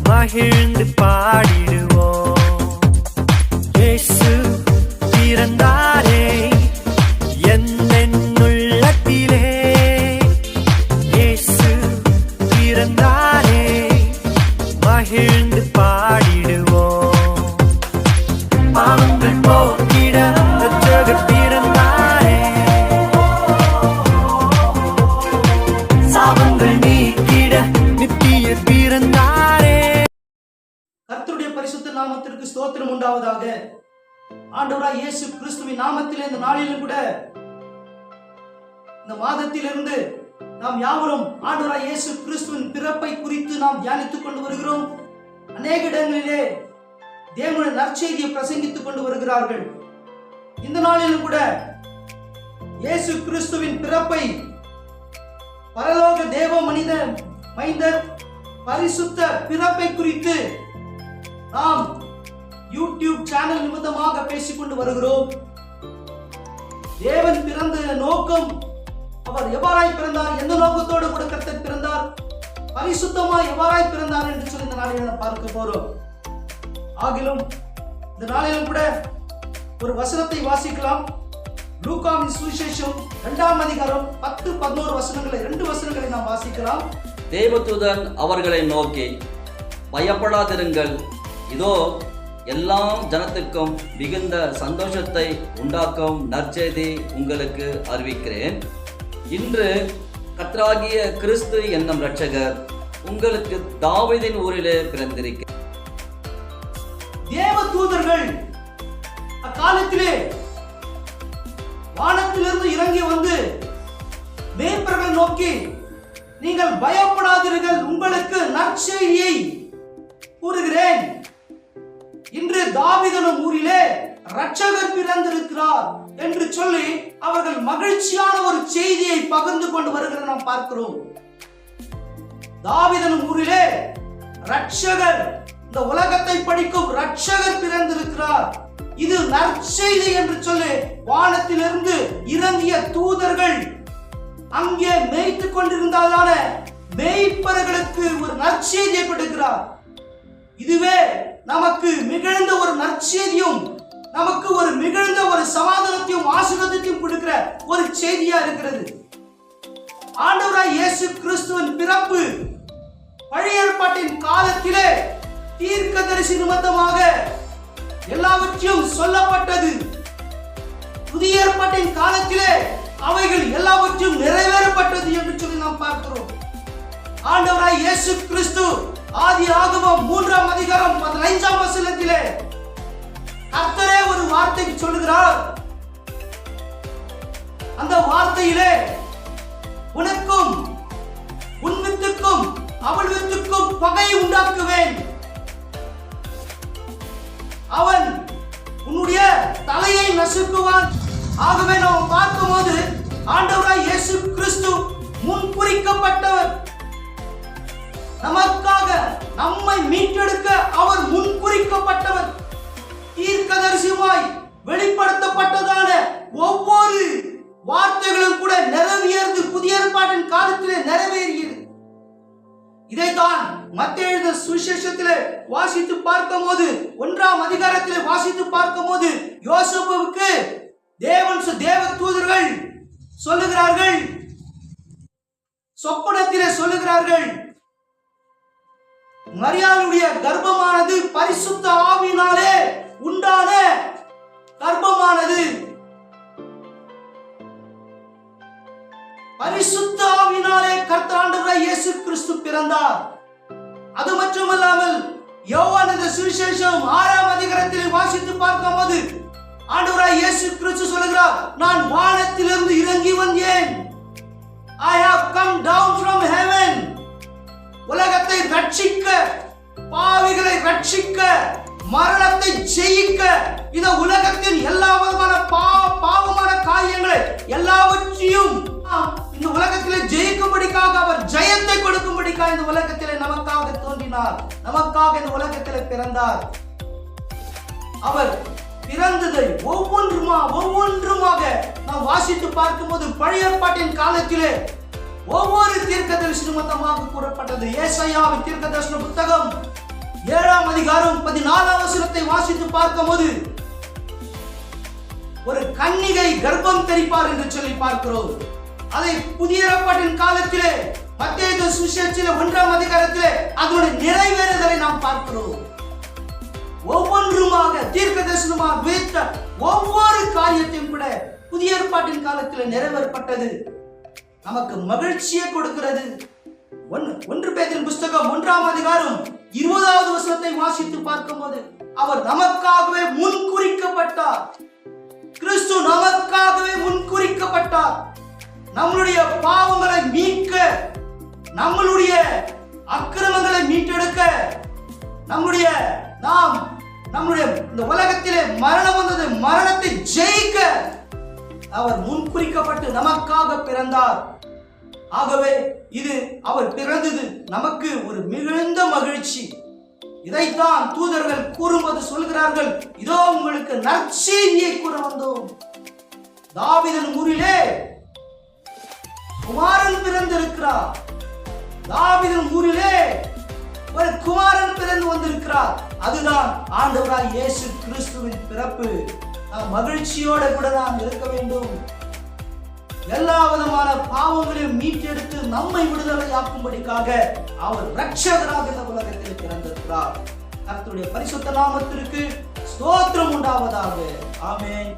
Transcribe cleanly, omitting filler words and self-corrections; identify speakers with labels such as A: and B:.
A: மகிழ்ந்து பாடிடுவோம். இயேசு பிறந்தாரே என்னுள்ளத்திலே, இயேசு பிறந்தாரே மகிழ்ந்து பாடிடுவோம். பாவங்கள் போக்கிட இரட்சகர் பிறந்தாரே, சாபங்கள் நீக்கிட நித்தியர் பிறந்தாரே.
B: கர்த்தருடைய பரிசுத்த நாமத்திற்கு ஸ்தோத்திரம் உண்டாவதாக. ஆண்டவராய் இயேசு கிறிஸ்துவின் நாமத்திலே இந்த நாளிலும் கூட, இந்த மாதத்திலிருந்து நாம் யாவரும் ஆண்டவராய் இயேசு கிறிஸ்துவின் பிறப்பை குறித்து நாம் தியானித்துக் கொண்டு வருகிறோம். அநேக இடங்களிலே தேவனுடைய நற்செய்தியை பிரசங்கித்துக் கொண்டு வருகிறார்கள். இந்த நாளிலும் கூட இயேசு கிறிஸ்துவின் பிறப்பை, பரலோக தேவ மனித மைந்தர் பரிசுத்த பிறப்பை குறித்து நாம் யூடியூப் சேனல் நிமித்தமாக பேசிக்கொண்டு வருகிறோம். தேவன் பிறந்த நோக்கம், அவர் எவ்வாறாய் பிறந்தார், எந்த நோக்கத்தோடு கூட கர்த்தர் பிறந்தார், பரிசுத்தமாய் எவ்வாறாய் பிறந்தார் என்று சொல்லி இந்த நாளில் பார்க்க போறோம். ஆகிலும் இந்த நாளிலும் கூட ஒரு வசனத்தை வாசிக்கலாம். லூக்காவின் சுவிசேஷம் 2ஆம் அதிகாரம் 10-11 வசனங்களை, 2 வசனங்களை நாம் வாசிக்கலாம்.
C: தேவதூதன் அவர்களை நோக்கி, பயப்படாதிருங்கள், இதோ எல்லா ஜனத்துக்கும் மிகுந்த சந்தோஷத்தை உண்டாக்கும் நற்செய்தி உங்களுக்கு அறிவிக்கிறேன். இன்று கர்த்தராகிய கிறிஸ்து என்னும் இரட்சகர் உங்களுக்கு தாவீதின் ஊரிலே பிறந்திருக்கிறார்.
B: தேவதூதர்கள் அக்காலத்திலே வானத்திலிருந்து இறங்கி வந்து மேய்ப்பர்களை நோக்கி, நீங்கள் பயப்படாதீர்கள், உங்களுக்கு நற்செய்தியை கூறுகிறேன். இன்று தாவீதின் ஊரிலே இரட்சகர் பிறந்திருக்கிறார் என்று சொல்லி அவர்கள் மகிழ்ச்சியான ஒரு செய்தியை பகிர்ந்து கொண்டு வருகிற நாம் பார்க்கிறோம். தாவீதின் ஊரிலே இரட்சகர், இந்த உலகத்தை படிக்கும் இரட்சகர் பிறந்திருக்கிறார், இது நற்செய்தி என்று சொல்லி வானத்திலிருந்து இறங்கிய தூதர்கள் அங்கே மேய்த்துக் கொண்டிருந்ததான மேய்ப்பர்களுக்கு ஒரு நற்செய்தியை கொடுக்கிறார். இதுவே நமக்கு மிகுந்த ஒரு நற்செய்தியும், நமக்கு ஒரு மிகுந்த ஒரு சமாதானத்தையும் ஆசீர்வாதத்தையும் கொடுக்கிற ஒரு செய்தியா இருக்கிறது. ஆண்டவராய் இயேசு கிறிஸ்துவின் பிறப்பு பழைய ஏற்பாட்டின் காலத்திலே தீர்க்கதரிசி நிமித்தமாக எல்லாவற்றையும் சொல்லப்பட்டது. புதிய ஏற்பாட்டின் காலத்திலே அவைகள் எல்லாவற்றையும் நிறைவேறப்பட்டது என்று சொல்லி நாம் பார்க்கிறோம். ஆண்டவராய் இயேசு கிறிஸ்து ஆதி ஆகமம் 3ஆம் அதிகாரம் 15ஆம் வசனத்திலே கர்த்தரே ஒரு வார்த்தை சொல்லுகிறார். அந்த வார்த்தையிலே, உனக்கும் உன் வித்துக்கும் அவள் வித்துக்கும் பகை உண்டாக்குவேன், அவன் உன்னுடைய தலையை நசுக்குவான். ஆகவே நாம் பார்க்கும்போது ஆண்டவராய் இயேசு கிறிஸ்து முன்குறிக்கப்பட்டவர். நமக்காக, நம்மை மீட்டெடுக்க அவர் முன்குறிக்கப்பட்டவர். தீர்க்கதரிசியாய் வெளிப்படுத்தப்பட்டதான ஒவ்வொரு வார்த்தைகளும் கூட நிறைவேறியது, புதிய ஏற்பாட்டின் காலத்திலே நிறைவேறியது. இதைத்தான் மத்தேயு எழுதின சுவிசேஷத்திலே வாசித்து பார்க்கும்போது, 1ஆம் அதிகாரத்திலே வாசித்து பார்க்கும்போது, யோசேப்புவுக்கு தேவ தூதர்கள் சொல்லுகிறார்கள், சொப்பனத்திலே சொல்லுகிறார்கள், மரியாளுடைய கர்ப்பமானது பரிசுத்த ஆவியினாலே உண்டான கர்ப்பம் பரிசுத்த ஆவியினாலே கர்த்தர் ஆண்டவராய் இயேசு கிறிஸ்து பிறந்தார். அது மட்டுமல்லாமல் யோவான் சுவிசேஷம் 6ஆம் அதிகாரத்தில் வாசித்து பார்க்கும்போது ஆண்டவராய் இயேசு கிறிஸ்து சொல்கிறார், நான் வானத்திலிருந்து இறங்கி வந்தேன். I have come down from heaven. உலகத்தை ரட்சிக்க, பாவிகளை ரட்சிக்க, மரணத்தை ஜெயிக்க, இந்த உலகத்தின் எல்லா விதமான பாவமான காரியங்களை எல்லாவற்றையும் இந்த உலகத்திலே ஜெயிக்கும்படிக்காக, அவர் ஜெயத்தை கொடுக்கும்படிக்காக இந்த உலகத்திலே நமக்காக தோன்றினார், நமக்காக இந்த உலகத்திலே பிறந்தார். அவர் பிறந்ததை ஒவ்வொன்றுமாக நாம் வாசித்து பார்க்கும்போது பழைய ஏற்பாட்டின் காலத்திலே ஒவ்வொரு தீர்க்கதரிசன மொத்தமாக கூறப்பட்டது. ஏசாயாவின் தீர்க்கதரிசன புத்தகம் 7ஆம் அதிகாரம் 14ஆம் வசனத்தை வாசித்து பார்க்கும்போது ஒரு கன்னிகை கர்ப்பம் தரிப்பார் என்று சொல்லி பார்க்கிறோம். அதை புதிய ஏற்பாட்டின் காலத்திலே மத்தேயு சுவிசேஷத்திலே 1ஆம் அதிகாரத்திலே அதனுடைய நிறைவேறுதலை நாம் பார்க்கிறோம். ஒவ்வொன்றுமாக தீர்க்கதரிசனமாக வைத்த ஒவ்வொரு காரியத்தையும் கூட புதிய ஏற்பாட்டின் காலத்தில் நிறைவேறப்பட்டது. நமக்கு மகிழ்ச்சியை கொடுக்கிறது. 1 பேதுரு புத்தகம் 1ஆம் அதிகாரம் 20வது வசனத்தை வாசித்து பார்க்கும்போது அவர் நமக்காகவே முன்குறிக்கப்பட்டார். கிறிஸ்து நமக்காகவே முன்குறிக்கப்பட்டார். நம்மளுடைய பாவங்களை மீட்க, நம்மளுடைய அக்கிரமங்களை மீட்டெடுக்க, நம்முடைய இந்த உலகத்திலே மரணம் வந்தது, மரணத்தை ஜெயிக்க அவர் முன்குறிக்கப்பட்டு நமக்காக பிறந்தார். ஆகவே இது அவர் பிறந்தது நமக்கு ஒரு மிகுந்த மகிழ்ச்சி. இதைத்தான் தூதர்கள் கூறும்போது சொல்கிறார்கள், இதோ உங்களுக்கு நற்செய்தியை கூற வந்தோம். தாவீதின் ஊரிலே குமாரன் பிறந்திருக்கிறார். தாவீதின் ஊரிலே ஒரு குமாரன் பிறந்து வந்திருக்கிறார். அதுதான் ஆண்டவராய் இயேசு கிறிஸ்துவின் பிறப்பு. நாம் மகிழ்ச்சியோட கூட நாம் இருக்க வேண்டும். எல்லா விதமான பாவங்களையும் மீட்டெடுத்து நம்மை விடுதலையாக்கும்படிக்காக அவர் இரட்சகராக இந்த உலகத்தில் பிறந்திருக்கிறார். கர்த்தருடைய பரிசுத்த நாமத்திற்கு ஸ்தோத்திரம் உண்டாவதாக. ஆமென்.